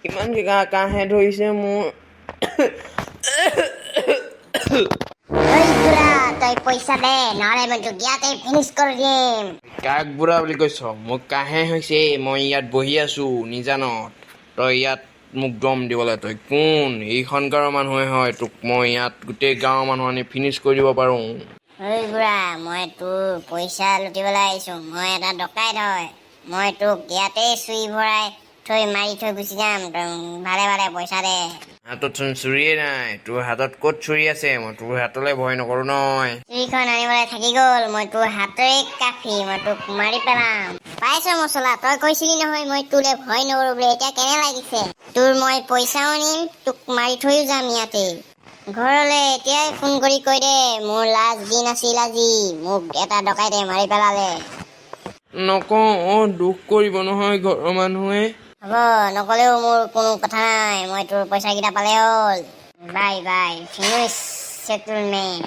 ইমান কাহে ধৰিছে মোৰ। ওই বুঢ়া তই পইচা দে নহলে মই তোক ইয়াতে ফিনিছ কৰি দিম। কাক বুঢ়া বুলি কৈছ? মোক কাহে হৈছে, মই ইয়াত বহি আছো নিজানত। তই ইয়াত মোক দম দিবলৈ তই কোন? এইখন গাঁৱৰ মানুহে হয়, তোক মই ইয়াত গোটেই গাঁৱৰ মানুহ আনি ফিনিছ কৰি দিব পাৰোঁ। ওই বুঢ়া মই তোৰ পইচা লুটিবলৈ আহিছো। মই এটা ডকাইত হয়। মই তোক ইয়াতে চুই ভৰাই থৈ মাৰি থৈ গুচি যাম। তই ভালে ভালে পইচা দে। হাততচোন চুৰিয়ে নাই। তোৰ হাতত ক'ত চুৰি আছে? মই তোৰ হাতলৈ ভয় নকৰোঁ নহয়। চুৰিখন আনিবলৈ থাকি গ'ল। মই তোৰ হাতেৰে কাফি, মই তোক মাৰি পেলাম। পাইছ মছলা, তই কৈছিলি নহয় মই তোলে ভয় নকৰো বুলি। এতিয়া কেনে লাগিছে? তোৰ মই পইচাও নিম, তোক মাৰি থৈও যাম ইয়াতে। ঘৰলে এতিয়াই ফোন কৰি কৈ দে মোৰ লাষ্ট দিন আছিল আজি, মোক এটা ডকাইতে মাৰি পেলালে। নকওঁ দুখ কৰিব নহয় ঘৰৰ মানুহে। হ'ব নকলেও মোৰ কোনো কথা নাই। মই তোৰ পইচাকেইটা পালে হ'ল। Bye bye finish সেটেলমেণ্ট।